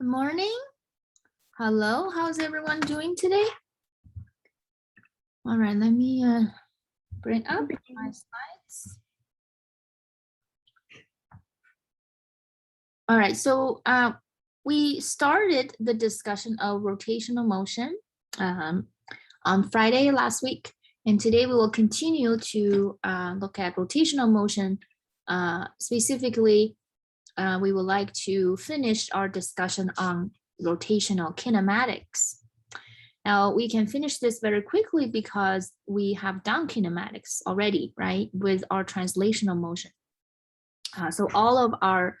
Good morning. Hello, how's everyone doing today? All right, let me bring up my slides. All right, so we started the discussion of rotational motion on Friday last week, and today we will continue to look at rotational motion. Specifically, we would like to finish our discussion on rotational kinematics. Now we can finish this very quickly because we have done kinematics already, right, with our translational motion. So all of our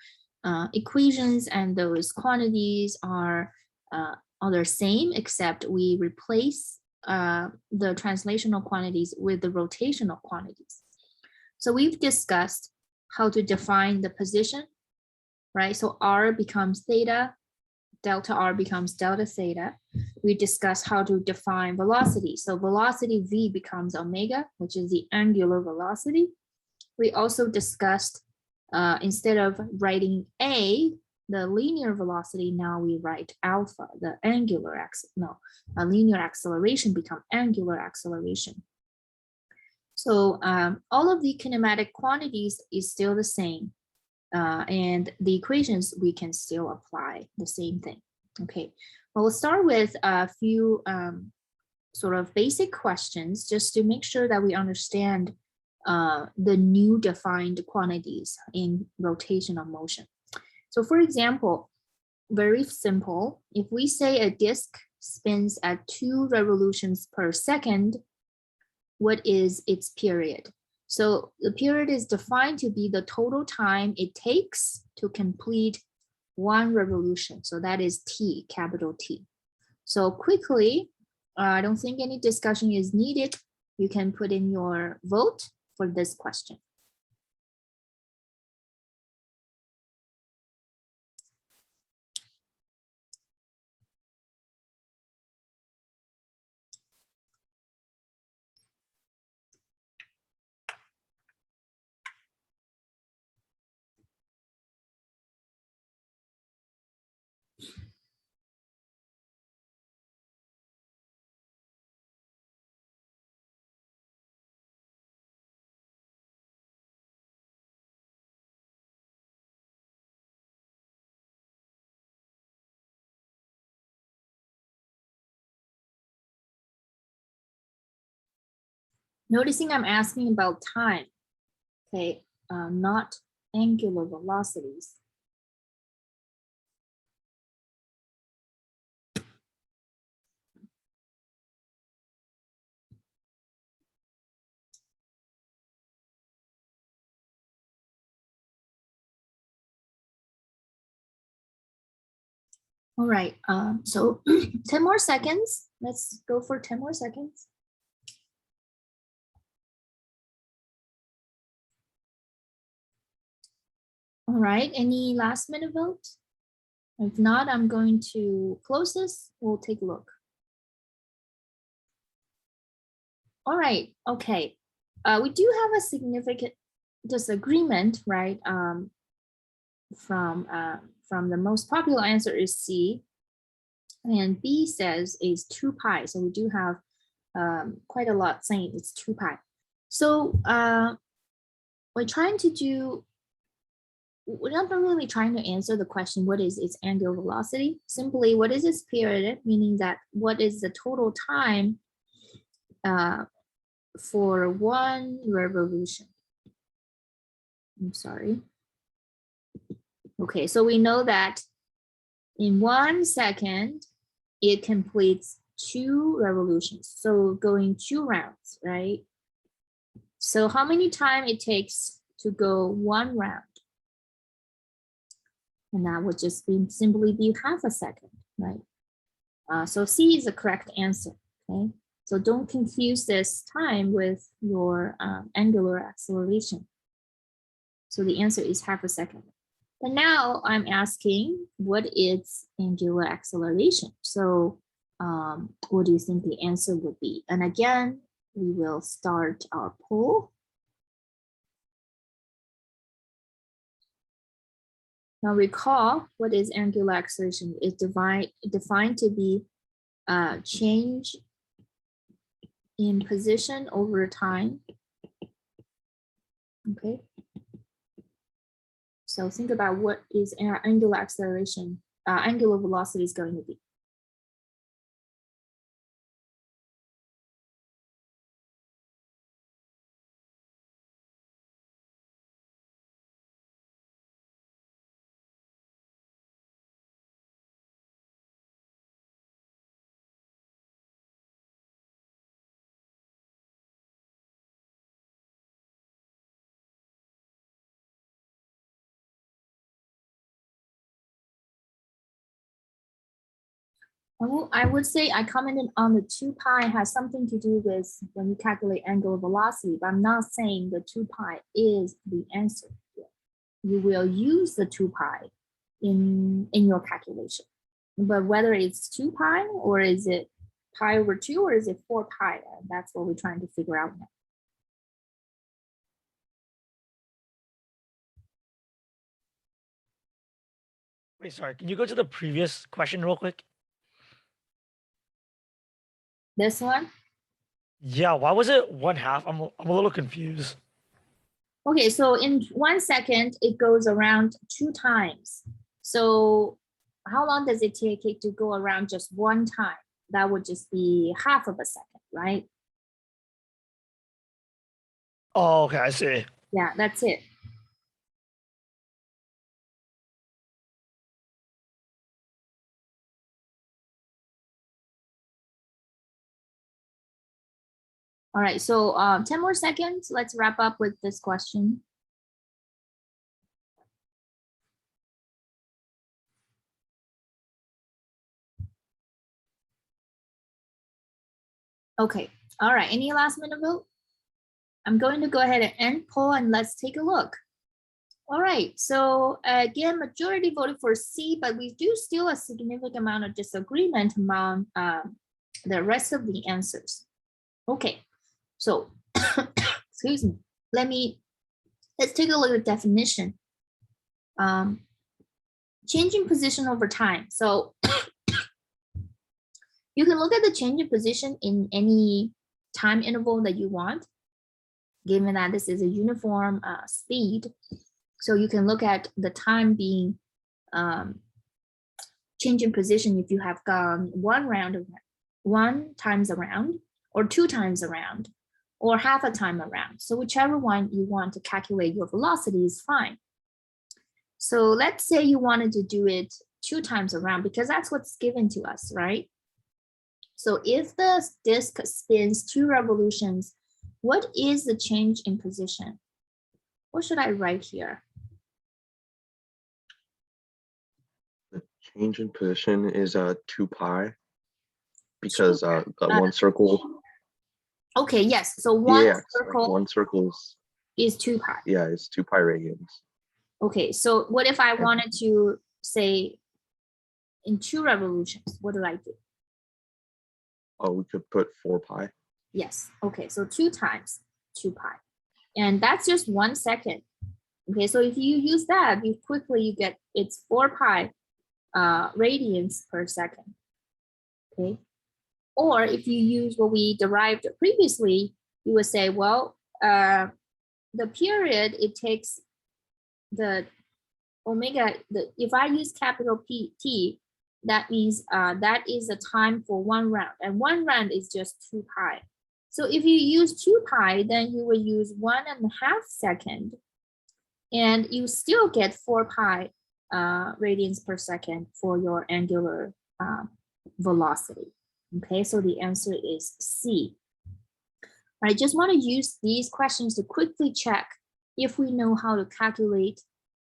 equations and those quantities are the same, except we replace the translational quantities with the rotational quantities. So we've discussed how to define the position, right? So R becomes theta, delta R becomes delta theta. We discussed how to define velocity. So velocity V becomes omega, which is the angular velocity. We also discussed instead of writing A, the linear velocity, now we write alpha, the angular a linear acceleration become angular acceleration. So all of the kinematic quantities is still the same. And the equations, we can still apply the same thing. Okay, well, we'll start with a few sort of basic questions just to make sure that we understand the new defined quantities in rotational motion. So for example, very simple, if we say a disk spins at 2 revolutions per second, what is its period? So the period is defined to be the total time it takes to complete 1 revolution. So that is T, capital T. So quickly, I don't think any discussion is needed. You can put in your vote for this question. Noticing I'm asking about time, okay, not angular velocities. All right, so 10 more seconds. Let's go for 10 more seconds. All right, any last minute vote? If not, I'm going to close this. We'll take a look. All right, okay. We do have a significant disagreement, right? From the most popular answer is C, and B says is 2 pi. So we do have quite a lot saying it's 2 pi. So we're trying to do, we're not really trying to answer the question, what is its angular velocity? Simply, what is its period? Meaning that what is the total time for 1 revolution? I'm sorry. Okay, so we know that in 1 second, it completes 2 revolutions. So going 2 rounds, right? So how many time it takes to go 1 round? And that would just simply be half a second, right? So C is the correct answer, okay? So don't confuse this time with your angular acceleration. So the answer is half a second. But now I'm asking, what is angular acceleration? So what do you think the answer would be? And again, we will start our poll. Now recall, what is angular acceleration? It's defined to be change in position over time. Okay. So think about what is our angular acceleration, angular velocity is going to be. I would say I commented on the 2 pi has something to do with when you calculate angular velocity, but I'm not saying the 2 pi is the answer. You will use the 2 pi in your calculation, but whether it's 2 pi or is it pi over 2 or is it 4 pi, that's what we're trying to figure out now. Wait, sorry, can you go to the previous question real quick? This one? Yeah, why was it 1/2? I'm a little confused. Okay, so in 1 second, it goes around 2 times. So how long does it take it to go around just 1 time? That would just be half of a second, right? Oh, okay, I see. Yeah, that's it. All right, so 10 more seconds. Let's wrap up with this question. Okay, all right, any last minute vote? I'm going to go ahead and end poll and let's take a look. All right, so again, majority voted for C, but we do still a significant amount of disagreement among the rest of the answers. Okay, so excuse me, let's take a look at the definition. Changing position over time. So you can look at the change in position in any time interval that you want, given that this is a uniform speed. So you can look at the time being change in position if you have gone 1 times around, or 2 times around, or half a time around. So whichever one you want to calculate your velocity is fine. So let's say you wanted to do it 2 times around because that's what's given to us, right? So if the disk spins 2 revolutions, what is the change in position? What should I write here? The change in position is 2 pi because one circle. Okay, yes. So one circle is 2 pi. Yeah, it's 2 pi radians. Okay, so what if I wanted to say in 2 revolutions? What do I do? Oh, we could put 4 pi. Yes. Okay, so 2 times 2 pi. And that's just 1 second. Okay, so if you use that, you get it's 4 pi radians per second. Okay. Or if you use what we derived previously, you would say, well, the period it takes the omega, if I use capital T, that means that is the time for 1 round, and 1 round is just 2 pi. So if you use 2 pi, then you will use 1.5 seconds, and you still get 4 pi radians per second for your angular velocity. Okay, so the answer is C. I just want to use these questions to quickly check if we know how to calculate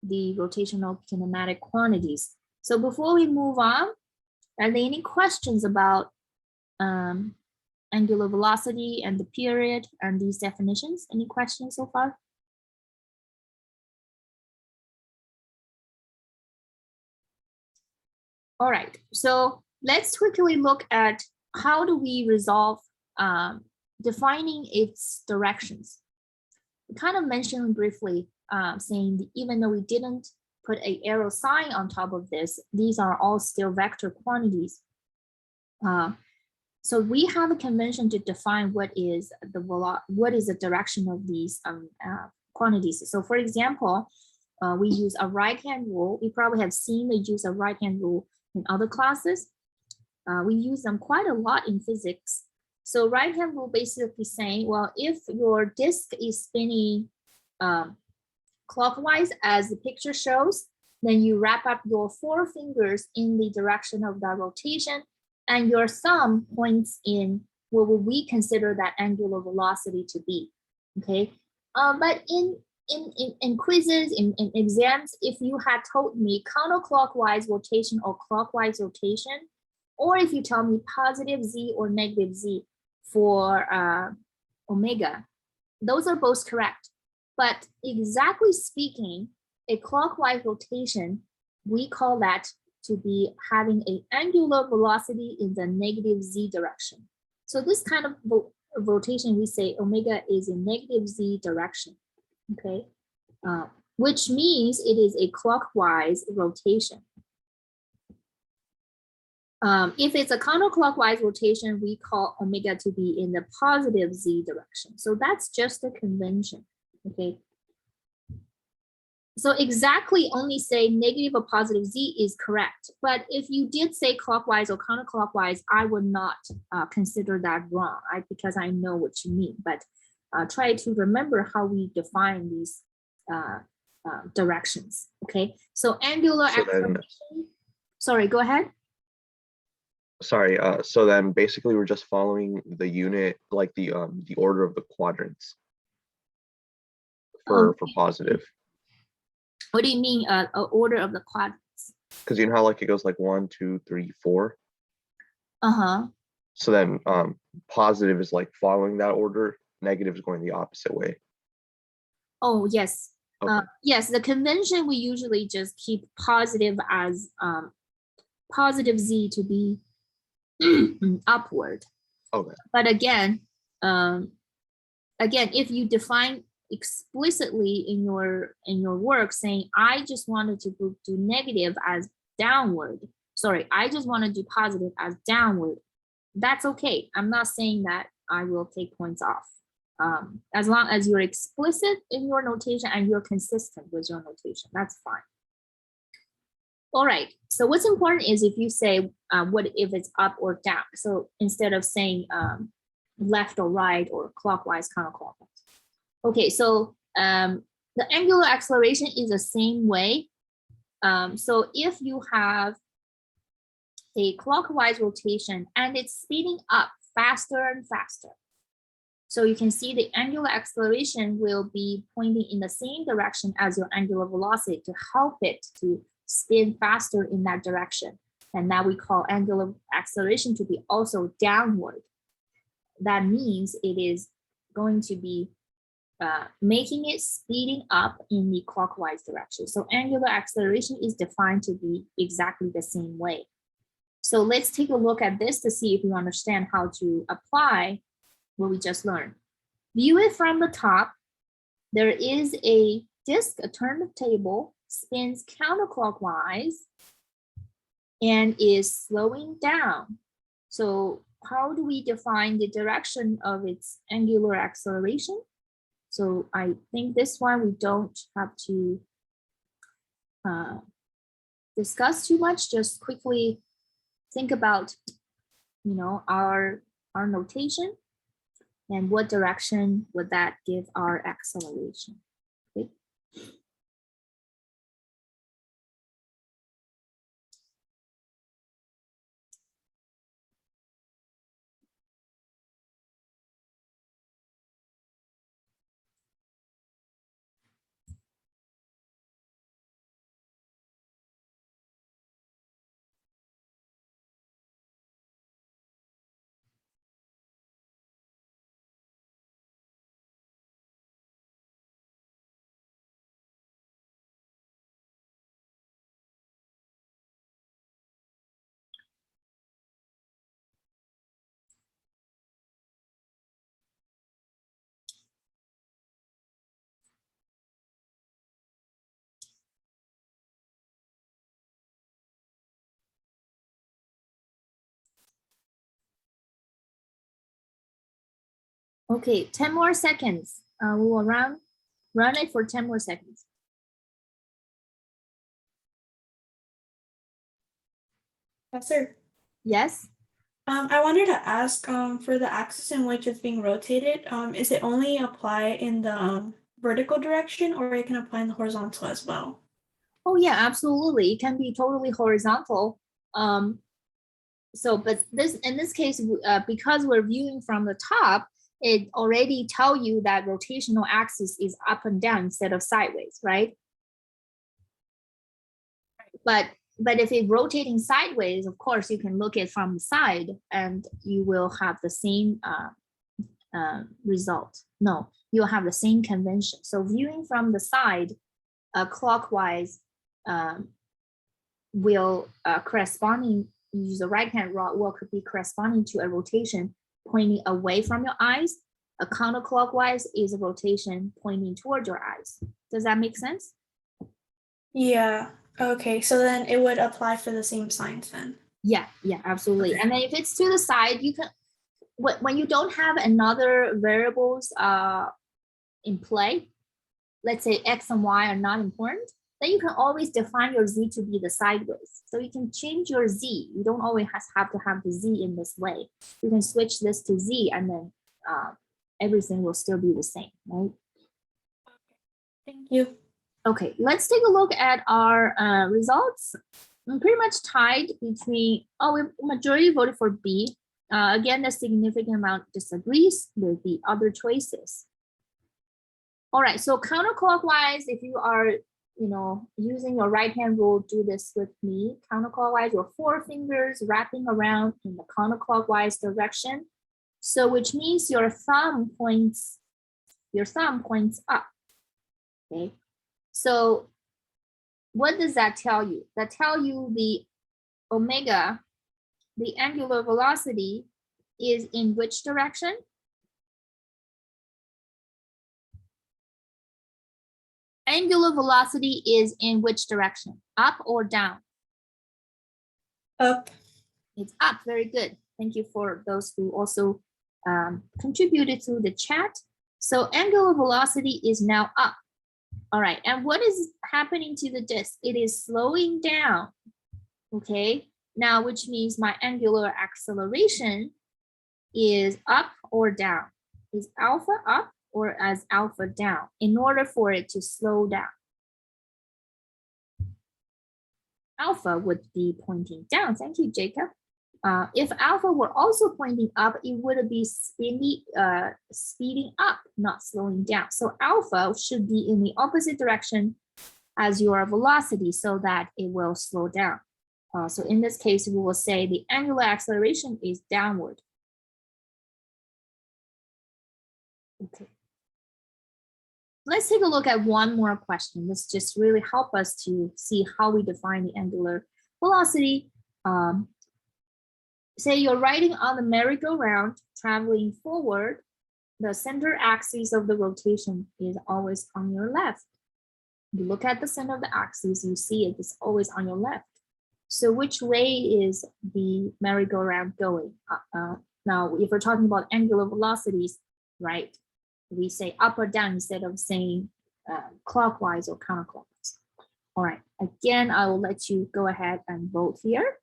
the rotational kinematic quantities. So before we move on, are there any questions about angular velocity and the period and these definitions? Any questions so far? All right, so let's quickly look at how do we resolve defining its directions. We kind of mentioned briefly saying that even though we didn't put a arrow sign on top of this, these are all still vector quantities. So we have a convention to define what is the direction of these quantities. So for example, we use a right-hand rule. You probably have seen the use of right-hand rule in other classes. We use them quite a lot in physics. So right-hand rule basically saying, well, if your disk is spinning clockwise as the picture shows, then you wrap up your 4 fingers in the direction of that rotation, and your thumb points in what would we consider that angular velocity to be, okay? But in quizzes, in exams, if you had told me counterclockwise rotation or clockwise rotation, or if you tell me positive z or negative z for omega, those are both correct. But exactly speaking, a clockwise rotation, we call that to be having an angular velocity in the negative z direction. So this kind of rotation, we say omega is in negative z direction, okay? Which means it is a clockwise rotation. If it's a counterclockwise rotation, we call omega to be in the positive z direction. So that's just a convention, okay? So exactly only say negative or positive z is correct. But if you did say clockwise or counterclockwise, I would not consider that wrong, because I know what you mean. But try to remember how we define these directions, okay? So angular acceleration, sorry, go ahead. Sorry, so then basically we're just following the unit, like the order of the quadrants for positive. What do you mean order of the quadrants? Because you know how like it goes like 1, 2, 3, 4. So then positive is like following that order, negative is going the opposite way. Oh, yes. Okay. Yes, the convention, we usually just keep positive as positive z to be upward. Okay. But again, if you define explicitly in your work saying, I just wanted to do negative as downward, sorry, I just want to do positive as downward, that's okay. I'm not saying that I will take points off. As long as you're explicit in your notation and you're consistent with your notation, that's fine. All right, so what's important is if you say what if it's up or down. So instead of saying left or right or clockwise, counterclockwise. Okay, so the angular acceleration is the same way. So if you have a clockwise rotation and it's speeding up faster and faster, so you can see the angular acceleration will be pointing in the same direction as your angular velocity to help it to spin faster in that direction. And now we call angular acceleration to be also downward. That means it is going to be making it speeding up in the clockwise direction. So angular acceleration is defined to be exactly the same way. So let's take a look at this to see if you understand how to apply what we just learned. View it from the top. There is a disk, a turntable, spins counterclockwise and is slowing down. So how do we define the direction of its angular acceleration? So I think this one we don't have to discuss too much. Just quickly think about, our notation and what direction would that give our acceleration. Okay. Okay, 10 more seconds. We will run it for 10 more seconds. Yes, sir. Yes. I wanted to ask, for the axis in which it's being rotated, is it only apply in the vertical direction, or it can apply in the horizontal as well? Oh yeah, absolutely. It can be totally horizontal. But in this case, because we're viewing from the top, it already tell you that rotational axis is up and down instead of sideways, right? But if it's rotating sideways, of course, you can look at from the side and you will have the same result. No, you'll have the same convention. So viewing from the side, clockwise will corresponding, use the right hand rod will could be corresponding to a rotation pointing away from your eyes. A counterclockwise is a rotation pointing towards your eyes. Does that make sense? Yeah. Okay. So then it would apply for the same signs then. Yeah, absolutely. Okay. And then if it's to the side, you can, when you don't have another variables in play, let's say X and Y are not important, then you can always define your Z to be the sideways. So you can change your Z. You don't always have to have the Z in this way. You can switch this to Z and then everything will still be the same, right? Thank you. Okay, let's take a look at our results. I'm pretty much tied between, majority voted for B. Again, the significant amount disagrees with the other choices. All right, so counterclockwise, if you are, using your right hand rule, do this with me. Counterclockwise, your four fingers wrapping around in the counterclockwise direction. So which means your thumb points up, okay? So what does that tell you? That tell you the omega, the angular velocity is in which direction? Angular velocity is in which direction? Up or down? Up. It's up, very good. Thank you for those who also contributed to the chat. So angular velocity is now up. All right, and what is happening to the disk? It is slowing down, okay? Now, which means my angular acceleration is up or down? Is alpha up or as alpha down in order for it to slow down? Alpha would be pointing down. Thank you, Jacob. If alpha were also pointing up, it would be speeding up, not slowing down. So alpha should be in the opposite direction as your velocity so that it will slow down. So in this case, we will say the angular acceleration is downward. Okay. Let's take a look at one more question. This just really help us to see how we define the angular velocity. Say you're riding on the merry-go-round, traveling forward, the center axis of the rotation is always on your left. You look at the center of the axis, you see it is always on your left. So which way is the merry-go-round going? Now, if we're talking about angular velocities, right, we say up or down instead of saying clockwise or counterclockwise. All right, again, I will let you go ahead and vote here.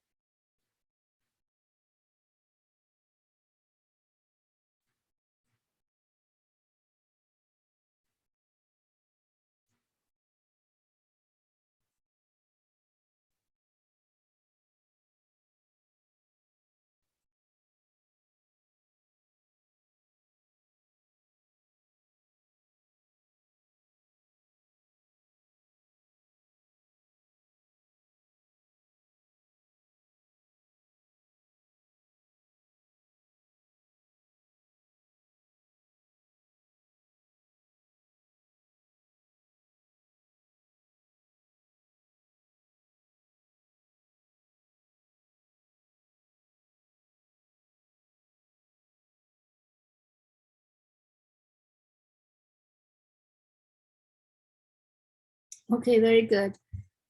Okay, very good.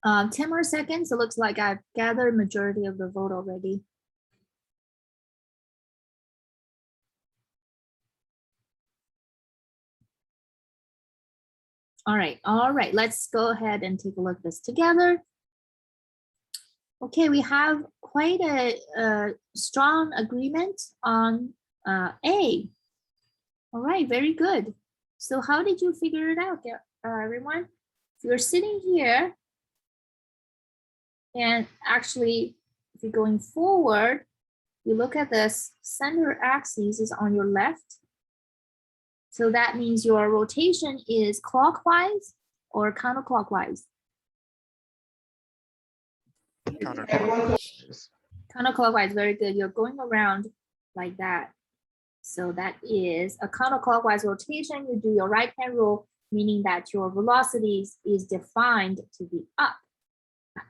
10 more seconds. It looks like I've gathered majority of the vote already. All right. Let's go ahead and take a look at this together. Okay, we have quite a strong agreement on A. All right, very good. So how did you figure it out, everyone? If you're sitting here, and actually, if you're going forward, you look at this center axis is on your left. So that means your rotation is clockwise or counterclockwise? Counterclockwise. Counterclockwise, very good. You're going around like that. So that is a counterclockwise rotation. You do your right hand rule, meaning that your velocity is defined to be up.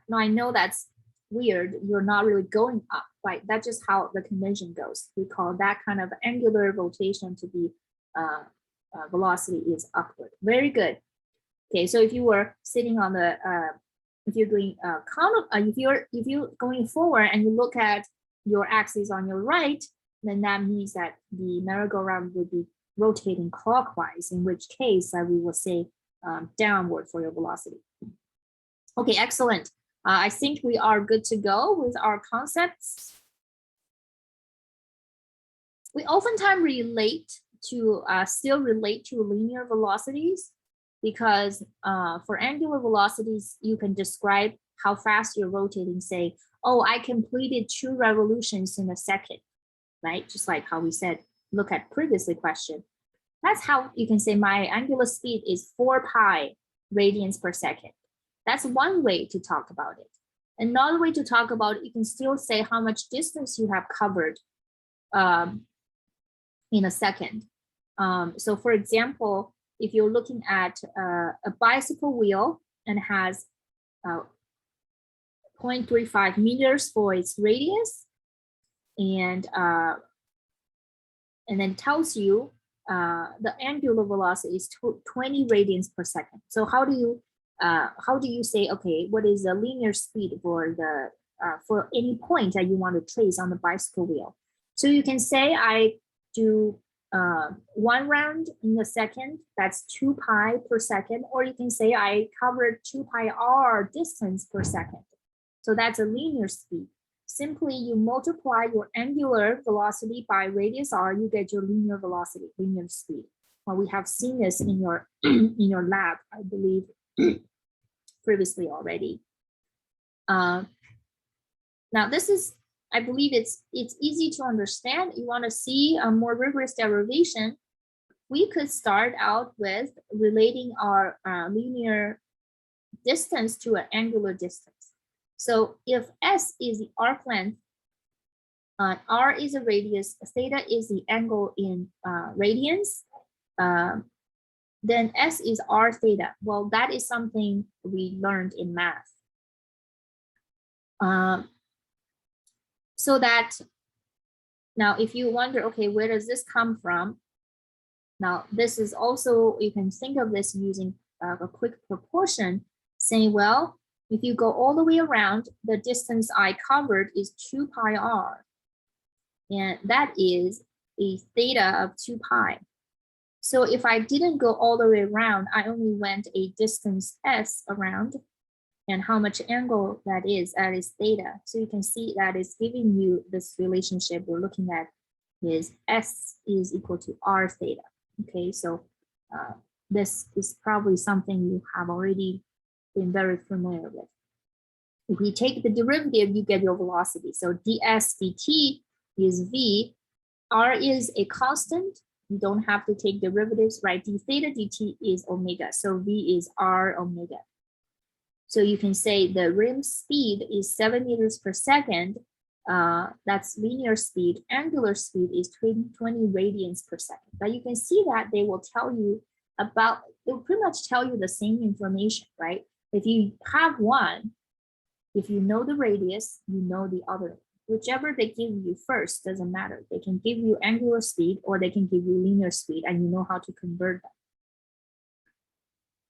Now I know that's weird. You're not really going up, right? That's just how the convention goes. We call that kind of angular rotation to be velocity is upward. Very good. Okay, so if you were sitting on the if you're doing if you're going forward and you look at your axis on your right, then that means that the merry-go-round would be rotating clockwise, in which case we will say downward for your velocity. Okay, excellent. I think we are good to go with our concepts. We oftentimes still relate to linear velocities, because for angular velocities, you can describe how fast you're rotating. Say, oh, I completed 2 revolutions in a second, right? Just like how we said, look at previously question. That's how you can say my angular speed is 4 pi radians per second. That's one way to talk about it. Another way to talk about it, you can still say how much distance you have covered in a second. So for example, if you're looking at a bicycle wheel and has 0.35 meters for its radius, and then tells you the angular velocity is 20 radians per second. So how do you say, okay, what is the linear speed for the for any point that you want to trace on the bicycle wheel? So you can say I do 1 round in a second, that's 2 pi per second, or you can say I covered 2 pi r distance per second. So that's a linear speed. Simply you multiply your angular velocity by radius r, you get your linear velocity, linear speed. Well, we have seen this in your in your lab, I believe, previously already. Now this is, I believe it's easy to understand. You want to see a more rigorous derivation, we could start out with relating our linear distance to an angular distance. So if S is the arc length, R is a radius, theta is the angle in radians, then S is R theta. Well, that is something we learned in math. So that now if you wonder, okay, where does this come from? Now this is also, you can think of this using a quick proportion, saying, well, if you go all the way around, the distance I covered is 2 pi r. And that is a theta of 2 pi. So if I didn't go all the way around, I only went a distance s around, and how much angle that is theta. So you can see that it's giving you this relationship we're looking at is S is equal to R theta. Okay, so this is probably something you have already been very familiar with. If we take the derivative, you get your velocity. So ds dt is v, r is a constant. You don't have to take derivatives, right? D theta dt is omega, so v is r omega. So you can say the rim speed is 7 meters per second. That's linear speed. Angular speed is 20 radians per second. But you can see that they will tell you about, they'll pretty much tell you the same information, right? If you have one, if you know the radius, you know the other. Whichever they give you first doesn't matter. They can give you angular speed or they can give you linear speed, and you know how to convert them.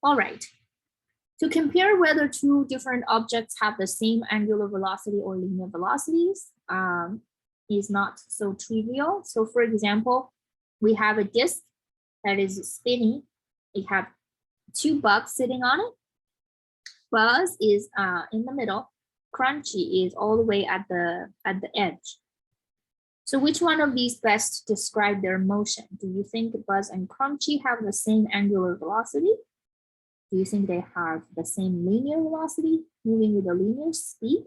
All right. To compare whether 2 different objects have the same angular velocity or linear velocities is not so trivial. So for example, we have a disk that is spinning. It have two bugs sitting on it. Buzz is in the middle. Crunchy is all the way at the edge. So which one of these best describe their motion? Do you think Buzz and Crunchy have the same angular velocity? Do you think they have the same linear velocity, moving with a linear speed?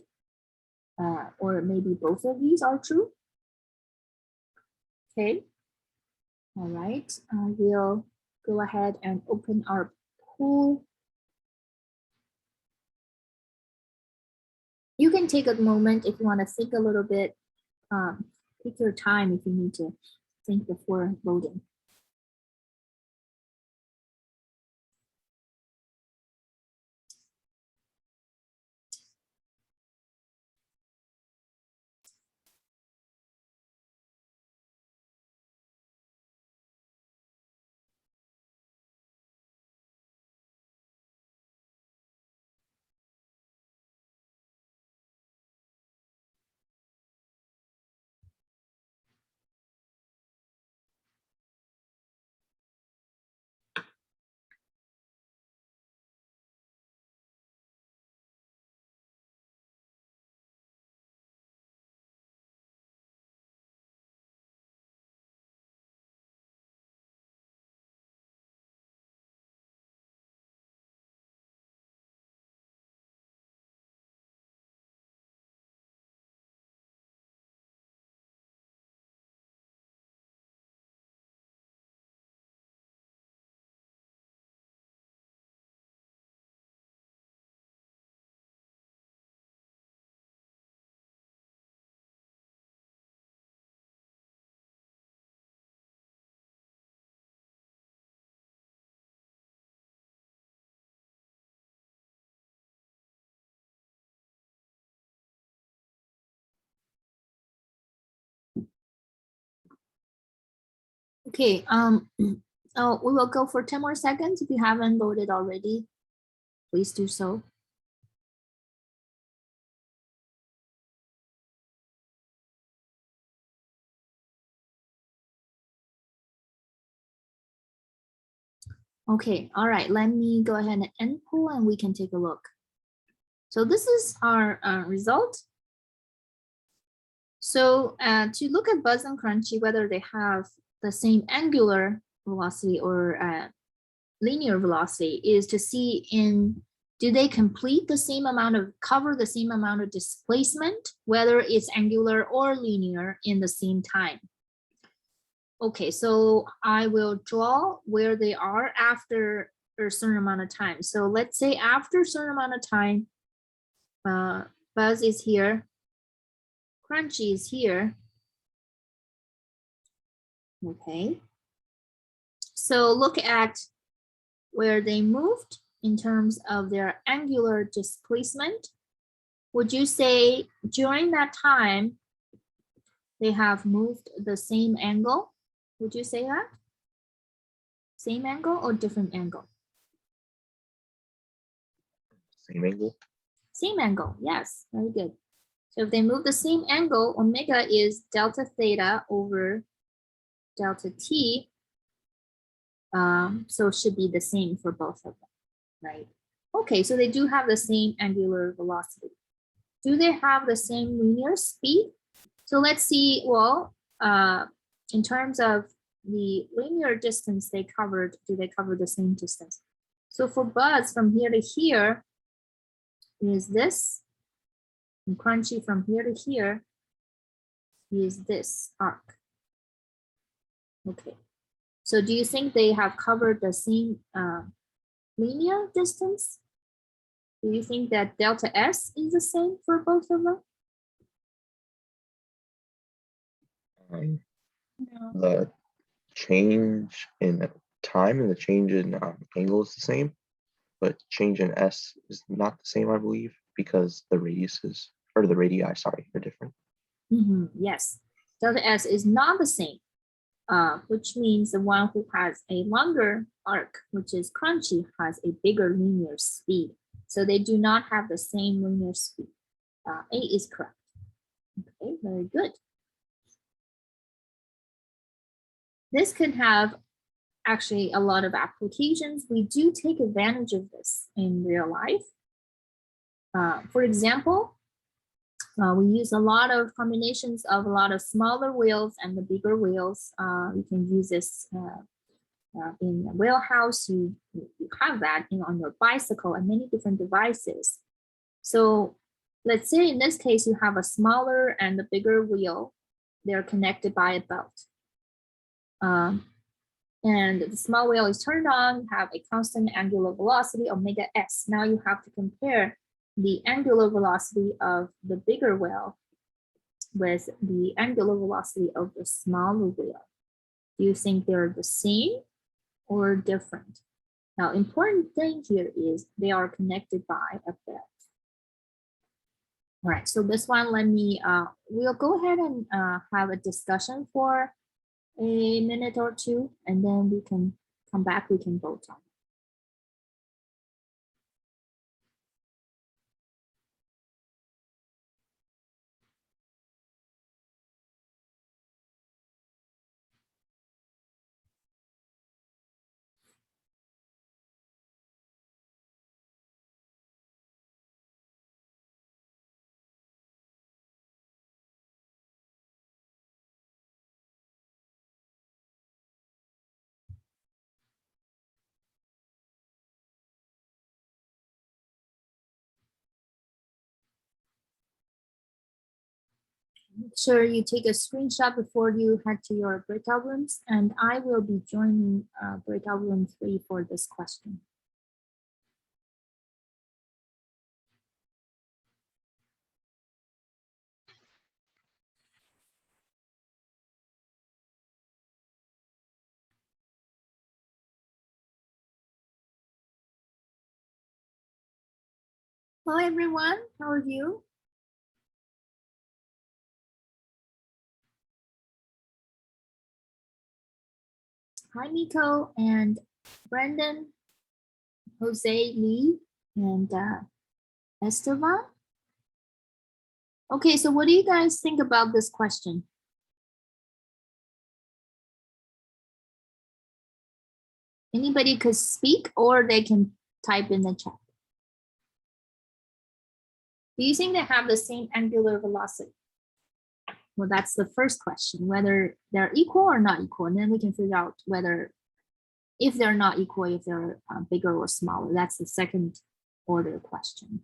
Or maybe both of these are true? Okay. All right, we'll go ahead and open our pool. You can take a moment if you want to think a little bit. Take your time if you need to think before voting. Okay, oh, we will go for 10 more seconds. If you haven't voted already, please do so. Okay, all right, let me go ahead and end poll and we can take a look. So this is our result. So to look at Buzz and Crunchy, whether they have the same angular velocity or linear velocity is to see do they complete the same amount of, cover the same amount of displacement, whether it's angular or linear in the same time. Okay, so I will draw where they are after a certain amount of time. So let's say after a certain amount of time, Buzz is here, Crunchy is here. Okay, so look at where they moved in terms of their angular displacement. Would you say during that time, they have moved the same angle? Would you say that? Same angle or different angle? Same angle. Same angle, yes, very good. So if they move the same angle, omega is delta theta over delta t. So it should be the same for both of them, right? Okay, so they do have the same angular velocity. Do they have the same linear speed? So let's see, well, in terms of the linear distance they covered, do they cover the same distance? So for Buzz from here to here is this, and Crunchy from here to here is this arc. Okay, so do you think they have covered the same linear distance? Do you think that delta S is the same for both of them? No. The change in time and the change in angle is the same, but change in S is not the same, I believe, because the radiuses, or the radii, sorry, are different. Yes, delta S is not the same, which means the one who has a longer arc, which is Crunchy, has a bigger linear speed. So they do not have the same linear speed. A is correct. Okay, very good. This could have actually a lot of applications, we do take advantage of this in real life. For example, we use a lot of combinations of a lot of smaller wheels and the bigger wheels. You can use this in a wheelhouse. You have that on your bicycle and many different devices. So let's say in this case, you have a smaller and a bigger wheel. They're connected by a belt. And the small wheel is turned on, you have a constant angular velocity, omega s. Now you have to compare the angular velocity of the bigger wheel with the angular velocity of the smaller wheel. Do you think they're the same or different? Now, important thing here is they are connected by a belt. All right, so this one, we'll go ahead and have a discussion for a minute or two, and then we can come back, we can vote on it. Make sure you take a screenshot before you head to your breakout rooms, and I will be joining breakout room 3 for this question. Hi everyone, how are you? Hi Nico and Brendan, Jose, Lee, and Esteban. Okay, so what do you guys think about this question? Anybody could speak or they can type in the chat. Do you think they have the same angular velocity? Well, that's the first question, whether they're equal or not equal. And then we can figure out whether, if they're not equal, if they're bigger or smaller. That's the second order question.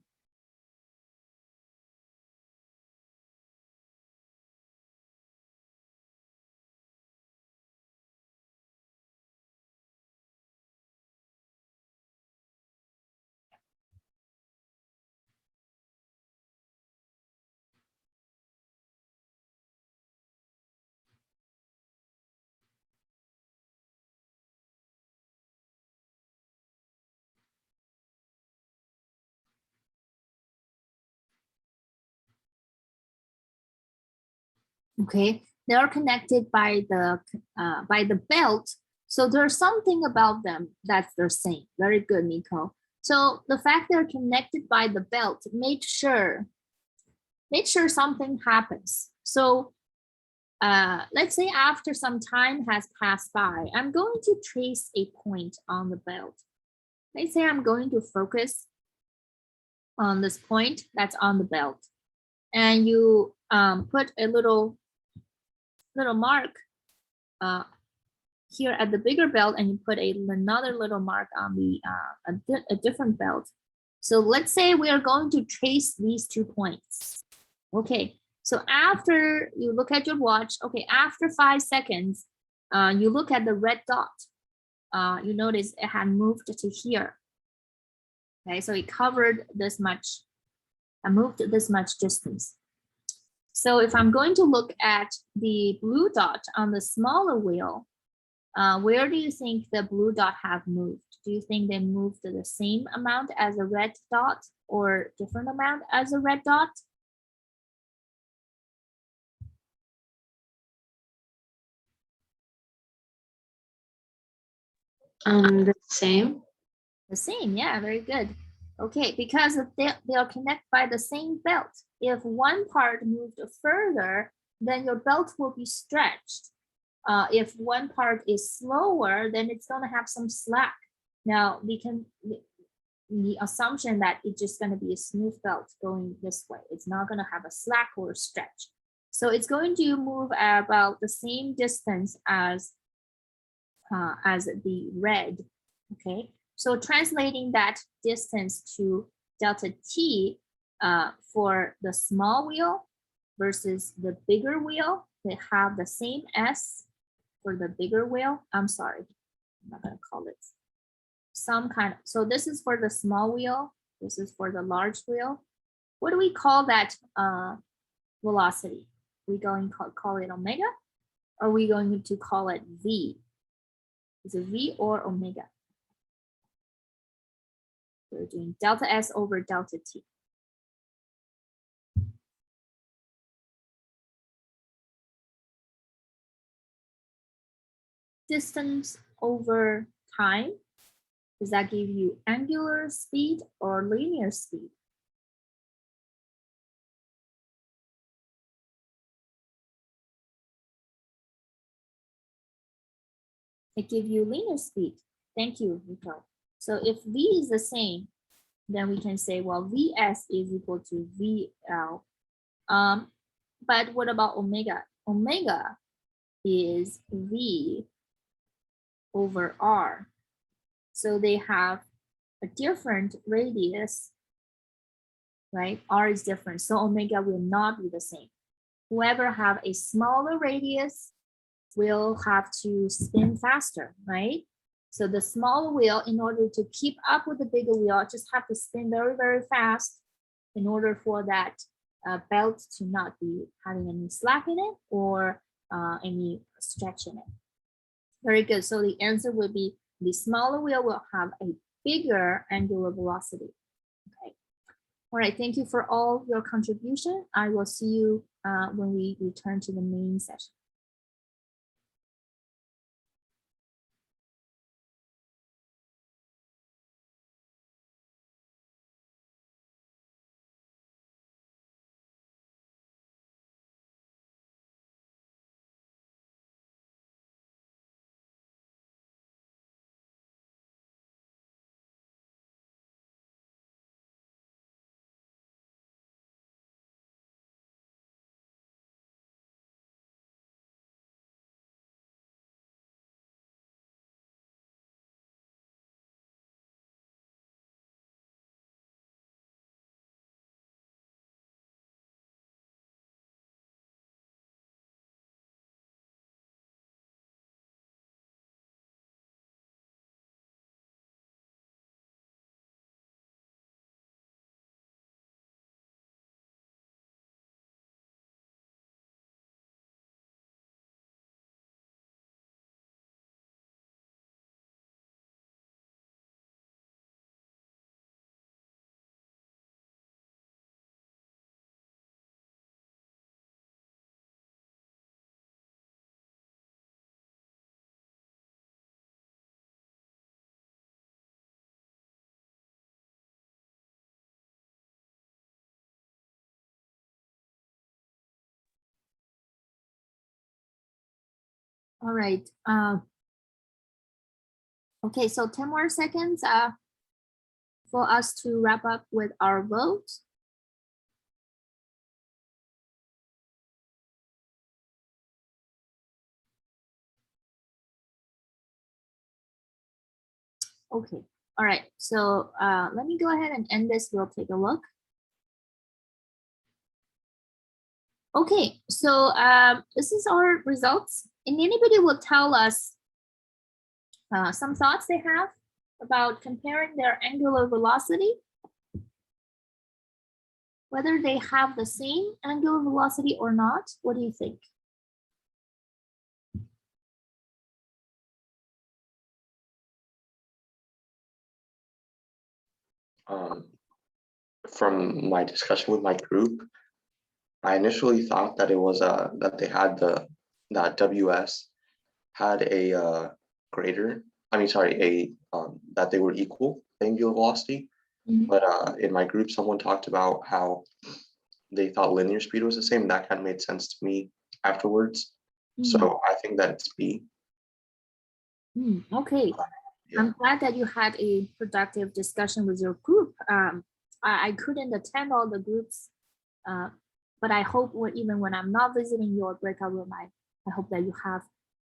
Okay, they are connected by the belt. So there's something about them that's the same. Very good, Nico. So the fact they're connected by the belt, make sure something happens. So let's say after some time has passed by, I'm going to trace a point on the belt. Let's say I'm going to focus on this point that's on the belt. And you put a little mark here at the bigger belt, and you put another little mark on the a different belt. So let's say we are going to trace these 2 points. Okay, so after you look at your watch, okay, after 5 seconds, you look at the red dot. You notice it had moved to here. Okay, so it covered this much, and moved this much distance. So if I'm going to look at the blue dot on the smaller wheel, where do you think the blue dot have moved? Do you think they moved the same amount as a red dot or different amount as a red dot? The same. The same, yeah, very good. Okay, because if they are connected by the same belt. If one part moved further, then your belt will be stretched. if one part is slower, then it's going to have some slack. Now, the assumption that it's just going to be a smooth belt going this way. It's not going to have a slack or a stretch. So it's going to move about the same distance as the red, okay? So translating that distance to delta t for the small wheel versus the bigger wheel, they have the same S for the bigger wheel. I'm sorry, I'm not gonna call it some kind of, so this is for the small wheel, this is for the large wheel. What do we call that velocity? We going to call it omega? Or are we going to call it V? Is it V or omega? We're doing delta S over delta T. Distance over time, does that give you angular speed or linear speed? It gives you linear speed. Thank you, Rico. So if V is the same, then we can say, well, Vs is equal to VL. But what about omega? Omega is V over R. So they have a different radius, right? R is different, so omega will not be the same. Whoever have a smaller radius will have to spin faster, right? So the small wheel, in order to keep up with the bigger wheel, just have to spin very, very fast in order for that belt to not be having any slack in it or any stretch in it. Very good. So the answer would be the smaller wheel will have a bigger angular velocity. Okay. All right. Thank you for all your contribution. I will see you when we return to the main session. All right. Okay, so 10 more seconds for us to wrap up with our vote. Okay. All right. So let me go ahead and end this. We'll take a look. Okay, so this is our results. And anybody will tell us some thoughts they have about comparing their angular velocity, whether they have the same angular velocity or not. What do you think? From my discussion with my group, I initially thought that it was that they had that WS had a greater, I mean, sorry, that they were equal angular velocity. Mhm. But in my group, someone talked about how they thought linear speed was the same. And that kind of made sense to me afterwards. So I think that it's B. Okay. Yeah. I'm glad that you had a productive discussion with your group. I couldn't attend all the groups, but I hope even when I'm not visiting your breakout room, I hope that you have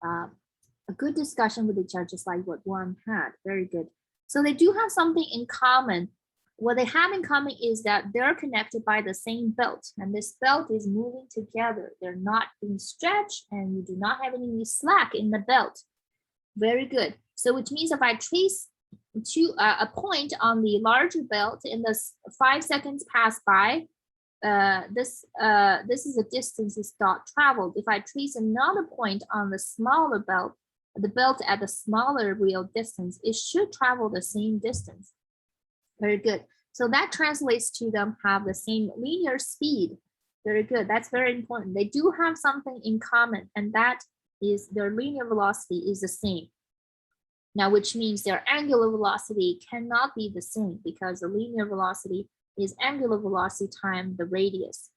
a good discussion with each other, just like what one had. Very good. So they do have something in common. What they have in common is that they're connected by the same belt, and this belt is moving together. They're not being stretched, and you do not have any slack in the belt. Very good. So which means if I trace to a point on the larger belt and the 5 seconds pass by, this is a distance is not traveled. If I trace another point on the smaller belt, the belt at the smaller real distance, it should travel the same distance. Very good. So that translates to them have the same linear speed. Very good. That's very important. They do have something in common, and that is their linear velocity is the same. Now, which means their angular velocity cannot be the same because the linear velocity is angular velocity times the radius,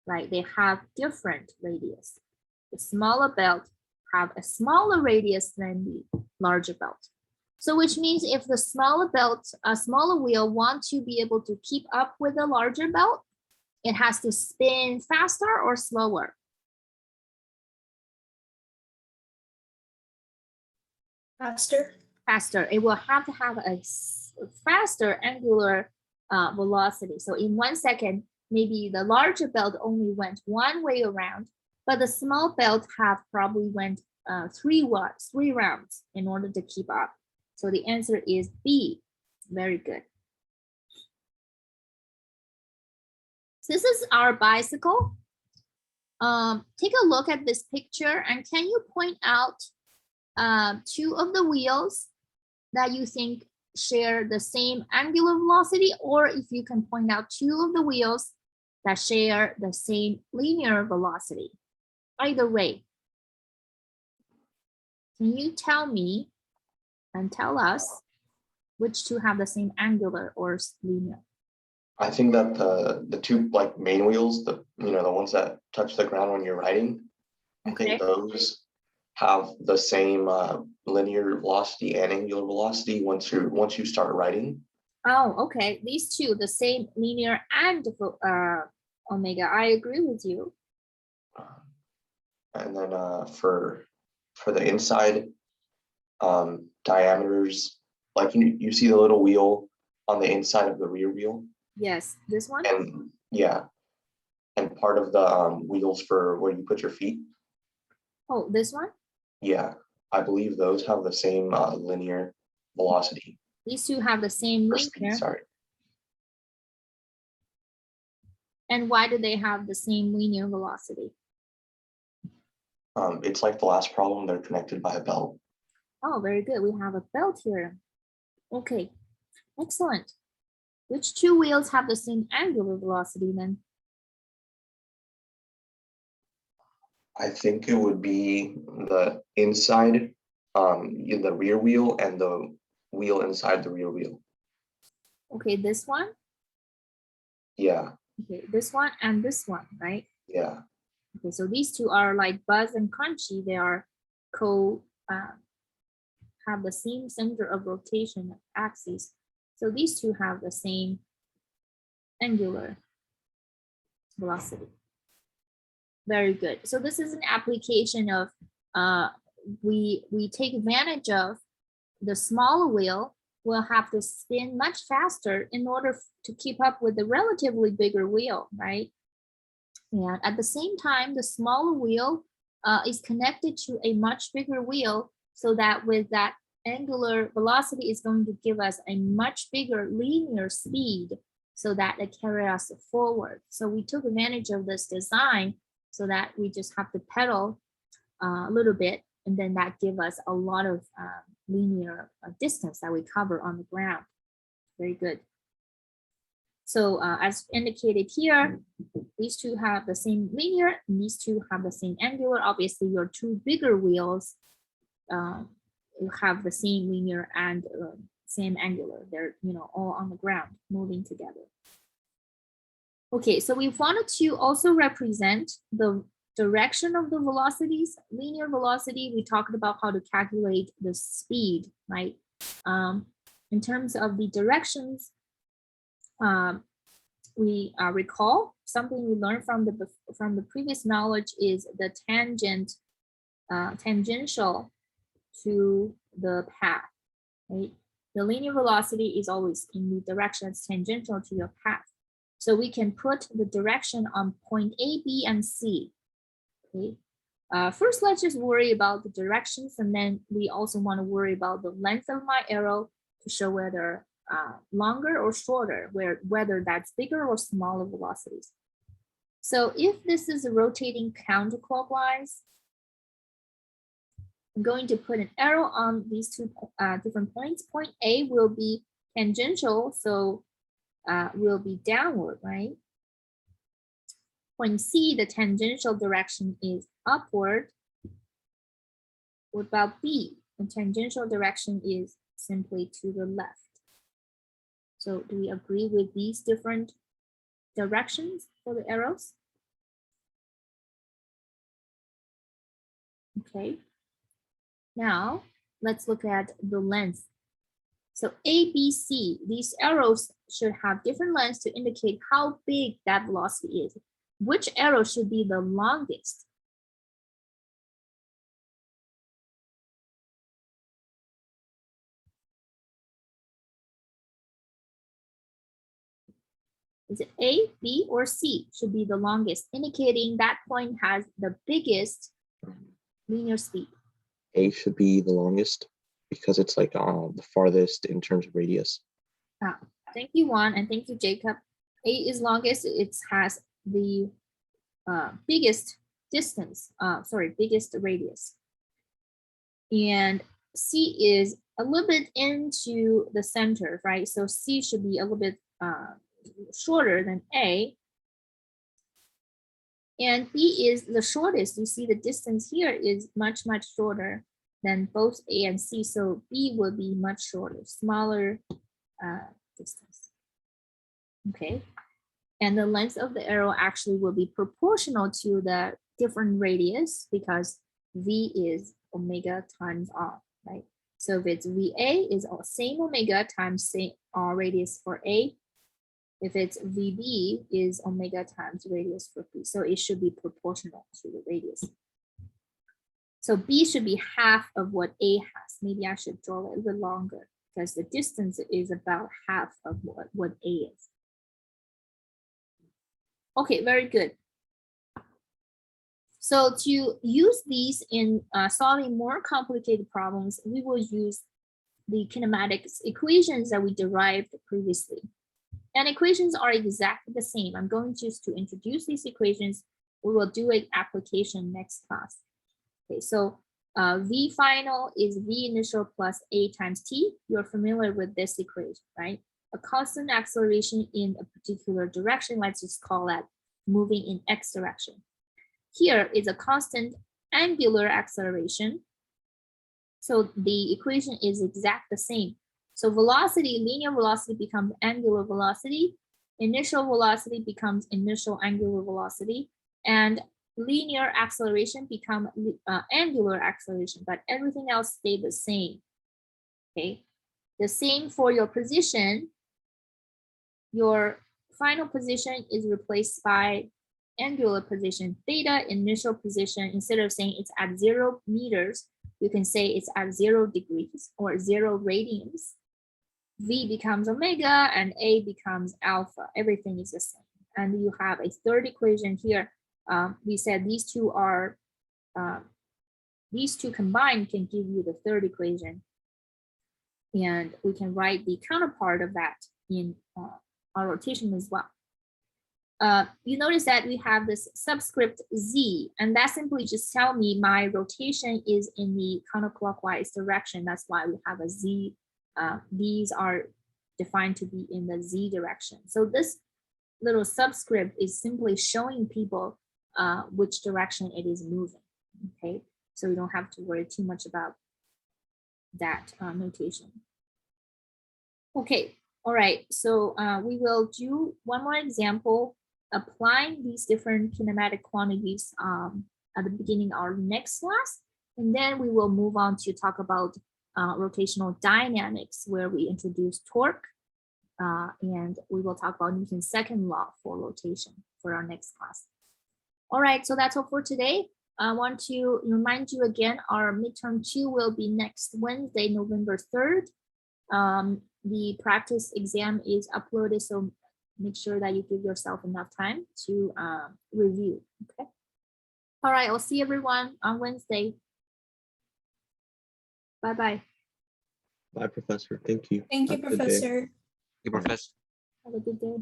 right? They have different radius. The smaller belt have a smaller radius than the larger belt. So which means if the smaller belt, a smaller wheel want to be able to keep up with the larger belt, it has to spin faster or slower. Faster. Faster. It will have to have a faster angular velocity. So in 1 second, maybe the larger belt only went one way around, but the small belt have probably went three rounds in order to keep up. So the answer is B. Very good. So this is our bicycle. Take a look at this picture, and can you point out 2 of the wheels that you think share the same angular velocity, or if you can point out 2 of the wheels that share the same linear velocity? Either way, can you tell me and tell us which 2 have the same angular or linear? I think that the 2 like main wheels, the ones that touch the ground when you're riding, I think those have the same linear velocity and angular velocity once you start riding. Oh, okay. These 2, the same linear and omega. I agree with you. And then for the inside diameters, like you see the little wheel on the inside of the rear wheel. Yes, this one. And yeah, and part of the wheels for where you put your feet. Oh, this one. Yeah, I believe those have the same linear velocity. These 2 have the same linear. Sorry. And why do they have the same linear velocity? It's like the last problem, they're connected by a belt. Oh, very good. We have a belt here. Okay, excellent. Which 2 wheels have the same angular velocity then? I think it would be the inside, in the rear wheel and the wheel inside the rear wheel. Okay, this one. Yeah. Okay, this one and this one, right? Yeah. Okay, so these 2 are like Buzz and Crunchy. They are have the same center of rotation axis. So these 2 have the same angular velocity. Very good. So this is an application of we take advantage of the smaller wheel will have to spin much faster in order to keep up with the relatively bigger wheel, right? And at the same time, the smaller wheel is connected to a much bigger wheel, so that with that angular velocity is going to give us a much bigger linear speed, so that it carry us forward. So we took advantage of this design so that we just have to pedal a little bit, and then that give us a lot of linear distance that we cover on the ground. Very good. So as indicated here, these 2 have the same linear, and these 2 have the same angular. Obviously, your 2 bigger wheels have the same linear and same angular. They're all on the ground moving together. Okay, so we wanted to also represent the direction of the velocities. Linear velocity, we talked about how to calculate the speed, right? In terms of the directions, we recall something we learned from the previous knowledge is the tangential to the path, right? The linear velocity is always in the direction that's tangential to your path. So we can put the direction on point A, B, and C. Okay. First, let's just worry about the directions, and then we also want to worry about the length of my arrow to show whether longer or shorter, whether that's bigger or smaller velocities. So if this is rotating counterclockwise, I'm going to put an arrow on these two different points. Point A will be tangential, so will be downward, right? Point C, the tangential direction is upward. What about B? The tangential direction is simply to the left. So do we agree with these different directions for the arrows? Okay. Now let's look at the length. So A, B, C, these arrows should have different lengths to indicate how big that velocity is. Which arrow should be the longest? Is it A, B, or C should be the longest, indicating that point has the biggest linear speed? A should be the longest because it's like the farthest in terms of radius. Thank you, Juan, and thank you, Jacob. A is longest. It has the biggest distance, biggest radius. And C is a little bit into the center, right? So C should be a little bit shorter than A. And B is the shortest. You see the distance here is much, much shorter than both A and C. So B will be much shorter, smaller distance. Okay. And the length of the arrow actually will be proportional to the different radius because V is omega times R, right? So if it's VA is same omega times same R radius for A. If it's VB is omega times radius for B. So it should be proportional to the radius. So B should be half of what A has. Maybe I should draw it a little bit longer because the distance is about half of what A is. Okay, very good. So to use these in solving more complicated problems, we will use the kinematics equations that we derived previously. And equations are exactly the same. I'm going just to introduce these equations. We will do an application next class. Okay, so V final is V initial plus A times T. You're familiar with this equation, right? A constant acceleration in a particular direction, let's just call that moving in X direction. Here is a constant angular acceleration. So the equation is exact the same. So velocity, linear velocity becomes angular velocity. Initial velocity becomes initial angular velocity. And linear acceleration becomes angular acceleration, but everything else stay the same. Okay. The same for your position. Your final position is replaced by angular position, theta initial position. Instead of saying it's at 0 meters, you can say it's at 0 degrees or 0 radians. V becomes omega and A becomes alpha. Everything is the same. And you have a third equation here. We said these two combined can give you the third equation. And we can write the counterpart of that in our rotation as well. You notice that we have this subscript Z, and that simply just tell me my rotation is in the counterclockwise direction. That's why we have a Z. These are defined to be in the Z direction. So this little subscript is simply showing people which direction it is moving. Okay, so you don't have to worry too much about that notation. Okay, all right, so we will do one more example applying these different kinematic quantities at the beginning of our next class. And then we will move on to talk about rotational dynamics, where we introduce torque. And we will talk about Newton's second law for rotation for our next class. All right, so that's all for today. I want to remind you again, our midterm 2 will be next Wednesday, November 3rd. The practice exam is uploaded, so make sure that you give yourself enough time to review, okay? All right, I'll see everyone on Wednesday. Bye-bye. Bye, Professor. Thank you. Thank you, Have a good day. Professor. Thank you, Professor. Have a good day.